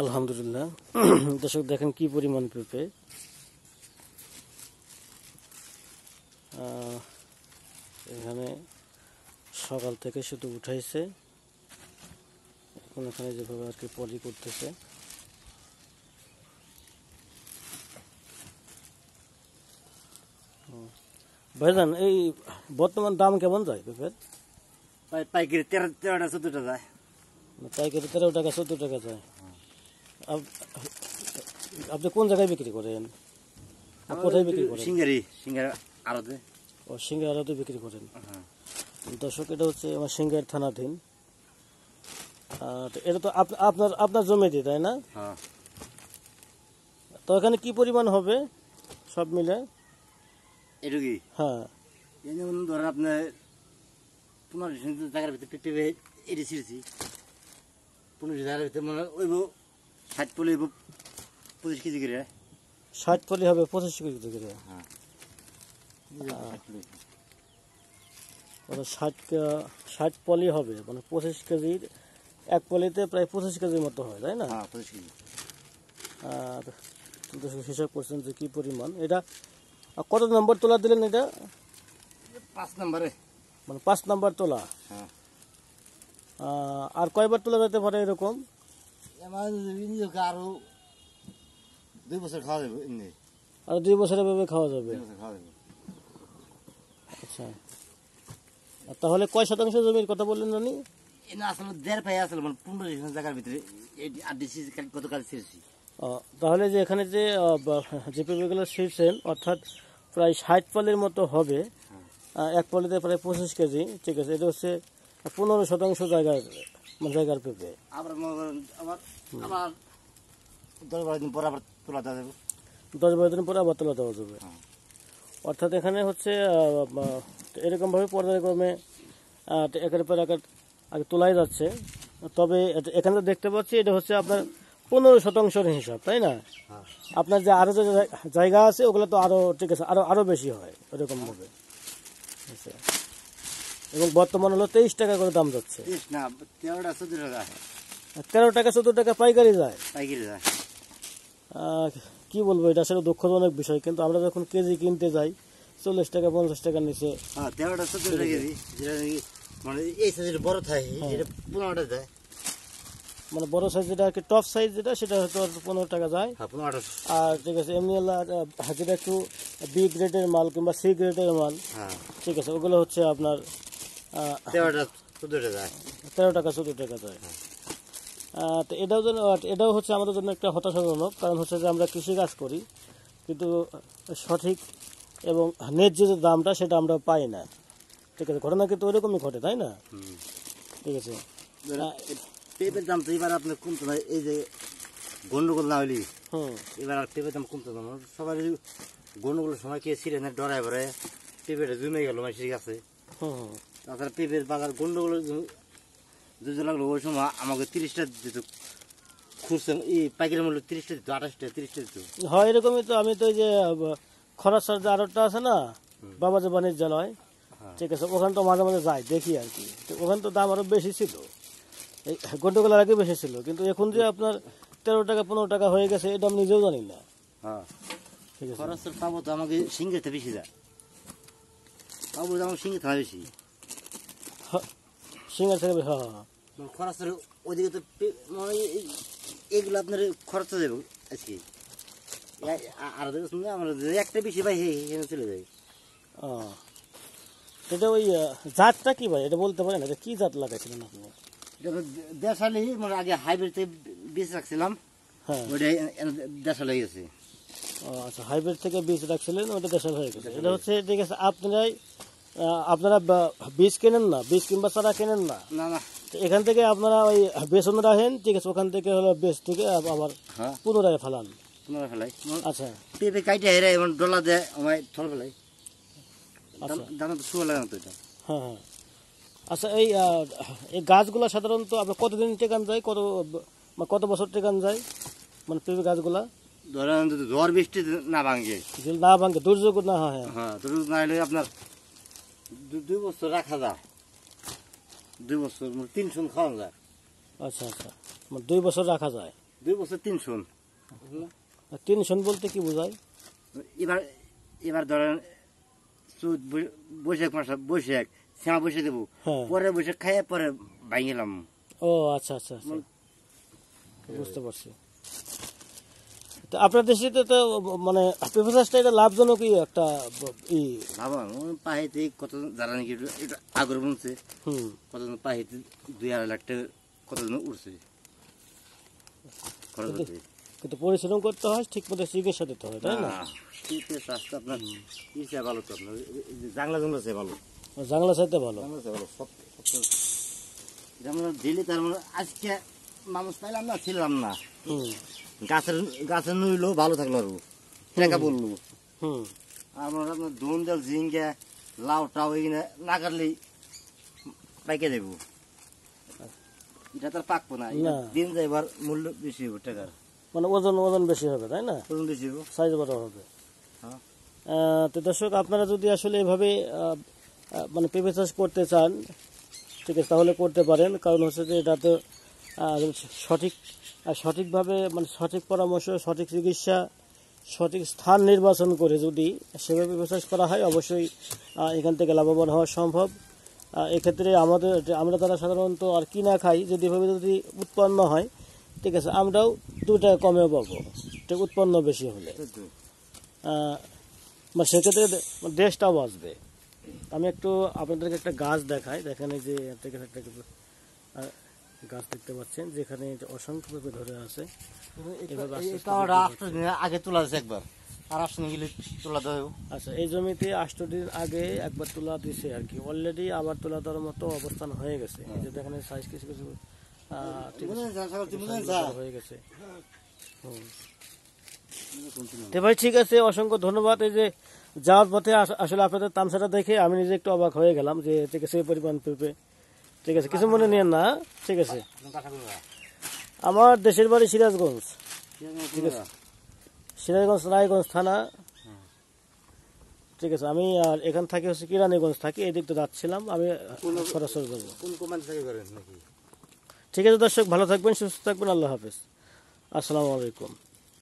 আলহামদুলিল্লাহ। দর্শক দেখেন কি পরিমাণ পেঁপে। এখানে সকাল থেকে শুধু উঠাইছে, এখন এখানে যেভাবে আর কি পলি করতেছে। ভাইজান, এই বর্তমান দাম কেমন যায় পেঁপের? পাইকারি 13টা 14টা যায়। পাইকারি 13 টাকা 14 টাকা যায়। আপনি কোন জায়গায় বিক্রি করেন? কোথায় বিক্রি করেন? সিঙ্গারা আড়তে। ও, সিঙ্গারাতে বিক্রি করেন। দর্শক, এটা হচ্ছে আমার সিঙ্গার থানাধীন। এটা তো আপনার জমিতে, তাই না? তো এখানে কি পরিমাণ হবে সব মিলে? এটা কি? হ্যাঁ, যেমন ধরেন আপনার 15 জায়গার ভিতরে পেঁপে এটি ছিঁড়েছি। 15 জায়গার ভিতরে মানে ওইব 60 পলি 25 কেজি করে। 60 পলি হবে 25 কেজি করে। হ্যাঁ, 60 পলি হবে মানে 25 কেজির। এক পলিতে প্রায় 25 কেজির মতো হয়, তাই না? হ্যাঁ, 25 কেজি। আর হিসাব করছেন যে কি পরিমাণ এটা। কত নম্বর তোলা দিলেন এটা? 5 নম্বরে, মানে 5 নম্বর তোলা। হ্যাঁ। আর কয়বার তোলা যেতে পারে এরকম? আমার আরো 2 বছর খাওয়া যাবে এমনি। আর 2 বছরের ভাবে খাওয়া যাবে। আচ্ছা, তাহলে কয় শতাংশ জমির কথা বললেন জানি? এটা আসলে 1.5 পাই আসলে মানে 15 জায়গার ভিতরে গতকাল ছিঁড়েছি। তাহলে যে এখানে যে পেঁপেগুলো ছিঁড়ছেন, অর্থাৎ প্রায় 60 পলির মতো হবে। এক পলিতে প্রায় 25 কেজি। ঠিক আছে, এটা হচ্ছে 15% জায়গার পেঁপে। আবার 10-12 দিন পর আবার তোলা যাবে। 10-12 দিন পরে আবার তোলা দেওয়া যাবে। অর্থাৎ এখানে হচ্ছে এরকমভাবে পর্যায়ক্রমে একের পর এক আগে তোলাই যাচ্ছে। তবে এখানে দেখতে পাচ্ছি এটা হচ্ছে আপনার 15% হিসাব, তাই না? আপনার যে আরো যে জায়গা আছে ওগুলো তো আরো, ঠিক আছে, আরো বেশি হয় এরকম ভাবে। এবং বর্তমান হলো 23 টাকা করে দাম যাচ্ছে। 13 টাকা 14 টাকা পাইকারি যায়। কি বলবো, এটা আসলে দুঃখজনক বিষয়। কিন্তু আমরা যখন কেজি কিনতে যাই 40 টাকা 50 টাকার নিচে। 13টা 14টা কেজি, যেটা মানে এই সাইজের বড় থাকে এটা 15টা যায়। মানে বড় সাইজ যেটা আর কি, টপ সাইজ যেটা, সেটা হয়তো 15 টাকা যায়। আর ঠিক আছে, এমনি যেটা একটু বি গ্রেডের মাল কিংবা সি গ্রেডের মাল, ঠিক আছে, ওগুলো হচ্ছে আপনার 13টা 14টা যায়। 13 টাকা 14 টাকা যায়। তো এটাও হচ্ছে আমাদের জন্য একটা হতাশাজনক। কারণ হচ্ছে যে আমরা কৃষিকাজ করি, কিন্তু সঠিক এবং ন্যায্য যে দামটা সেটা আমরা পাই না। ঠিক আছে, ঘটনা কিন্তু ওইরকমই ঘটে, তাই না? ঠিক আছে। পেঁপের দাম তো এবার আপনার কমতো না, এই যে গন্ডগোল না হইলি এবার আর পেঁপের দাম কমতো না। সবাই গন্ডগোলের সময় কে ছিঁড়ে না ডরায় ভরে পেঁপেটা জমে গেল মাসির কাছে। তাছাড়া পেঁপের বাজার গন্ডগোলের দুধ লাগলো ওই সময় আমাকে 30টা দিত, খুঁজছে এই পাইকারি মূল্য 30টা দিত, 28টা 30টা দিত। হয় এরকমই তো। আমি তো এই যে খরাসার যে আড়তটা আছে না, বাবাজি বাণিজ্যালয়, ঠিক আছে, ওখানে তো মাঝে মাঝে যাই, দেখি আর কি। ওখানে তো দাম আরো বেশি ছিল, এই গন্ডগোলের আগে বেশি ছিল। কিন্তু এখন যে আপনার 13 টাকা 15 টাকা হয়ে গেছে, এটা আমি নিজেও জানি না। ঠিক আছে, খরচের পাবো তো আমাকে সিঙ্গেতে বেশি যায়, পাবো তো আমার সিঙ্গে থাকা বেশি। সিঙ্গার থেকে হ্যাঁ, খরচের ওইদিকে তো মানে এগুলো আপনার খরচ যাবে আজকে। আর আমার একটা বেশি ভাই এখানে চলে যায়। এটা ওই জাতটা কি ভাই, এটা বলতে পারেন? এটা কি জাত লাগাইছিলেন আপনি? দেশালি মানে আগে হাইব্রিড বীজ রাখছিলাম, ওইটাই দেশাল হয়ে গেছে। আচ্ছা, হাইব্রিড থেকে বীজ রাখছিলেন, ওটা দেশাল হয়ে গেছে। এটা হচ্ছে, ঠিক আছে, আপনারা বীজ কেনেন না, বীজ কিংবা চারা কেনেন না, না এখান থেকে আপনারা ওই বেসন রাখেন, ঠিক আছে, ওখান থেকে হলো বেস থেকে আবার পুনরায় ফেলাই। আচ্ছা, পেঁপে কাইটে হেরে এমন ডলা দেয় আমায় থল ফেলাই। দানা তো শুয়ে লাগে না তো এটা। হ্যাঁ। আচ্ছা, এই গাছগুলা সাধারণত আপনার কতদিন টেকান যায়, কত বছর টেকান যায়, মানে পেঁপে গাছগুলা? ধরেন ঝড় বৃষ্টি না ভাঙে, দুর্যোগ না হয়। হ্যাঁ, দুর্যোগ না হলে আপনার 2 বছর রাখা যায়। 2 বছর 300 খাওয়া যায়। আচ্ছা, 2 বছর রাখা যায়। 2 বছর 3 শোন। 3 শন বলতে কি বোঝায়? এবার ধরেন বৈশাখ মাস, বৈশাখ শ্যামা বসে দেবো, হ্যাঁ। পরে বৈশাখ খাইয়ে পরে ভাঙিলাম। ও আচ্ছা আচ্ছা আচ্ছা, বুঝতে পারছি। তো আপনার দেশে তো মানে পেঁপে চাষটা এটা লাভজনকই একটা বাবা পাহিতে কত যারা নাকি এটা আগর বলছে, কতজন পাহিতে 2-2.5 লাখ টাকা কতজন উঠছে খরচ হচ্ছে। কিন্তু পরিশ্রম করতে হয়, ঠিক মতো চিকিৎসা দিতে হয়, তাই না? শীতের চাষটা আপনার ইসে ভালো, তো আপনার জাংলা জঙ্গলা চেয়ে ভালো, জাংলা চাইতে ভালো। জাংলা চেয়ে ভালো সব। যেমন দিল্লি তার মানে আজকে মানুষ পাইলাম না, ছিলাম না, গাছের নইলো ভালো থাকলো আর টাকা বললো। আমার আপনার ধুন ডাল ঝিঙ্গা লাউ টাউ এখানে না কাটলেই পাইকে দেবো, এটা তার পাকবো না, দিন যাইবার মূল্য বেশি হবে টাকার, মানে ওজন বেশি হবে, তাই না? ওজন বেশি হবে, সাইজ বড় হবে। তো দর্শক, আপনারা যদি আসলে এভাবে মানে পেঁপে চাষ করতে চান, ঠিক আছে, তাহলে করতে পারেন। কারণ হচ্ছে যে এটা তো সঠিকভাবে মানে সঠিক পরামর্শ, সঠিক চিকিৎসা, সঠিক স্থান নির্বাচন করে যদি সেভাবে পেঁপে চাষ করা হয়, অবশ্যই এখান থেকে লাভবান হওয়া সম্ভব। এক্ষেত্রে আমরা তারা সাধারণত আর কিনা খাই, যদি এভাবে যদি উৎপন্ন হয়, ঠিক আছে, আমরাও 2 টাকা কমেও পাবো, ঠিক উৎপন্ন বেশি হলে। মানে সেক্ষেত্রে দেশটাও বাঁচবে। আমি একটু আপনাদেরকে একটা গাছ দেখাই, দেখেন এই যে একটা গাছ দেখতে পাচ্ছেন, যেখানে অসংখ্য পেঁপে ধরে আছে। আগে তোলা আছে একবার, আর 8 দিন গেলে তোলা দেবো। আচ্ছা, এই জমিতে 8 দিন আগে একবার তোলা দিছে আর কি, অলরেডি আবার তোলা দেওয়ার মতো অবস্থান হয়ে গেছে। এই যে দেখেন সাইজ কিছু কিছু হয়ে গেছে। তো ভাই ঠিক আছে, অসংখ্য ধন্যবাদ। এই যে যাওয়ার পথে আসলে আপনাদের তামসাটা দেখে আমি নিজে একটু অবাক হয়ে গেলাম যে ঠিক আছে এই পরিমাণ পেঁপে, ঠিক আছে, কিছু মনে নিয়েন না, ঠিক আছে। আমার দেশের বাড়ি সিরাজগঞ্জ, ঠিক আছে, সিরাজগঞ্জ রায়গঞ্জ থানা, ঠিক আছে। আমি আর এখান থেকে হচ্ছে কিরানীগঞ্জ থাকি, এই দিকটা যাচ্ছিলাম, আমি সরাসরি যাবো। ঠিক আছে দর্শক, ভালো থাকবেন, সুস্থ থাকবেন, আল্লাহ হাফেজ, আসসালামু আলাইকুম।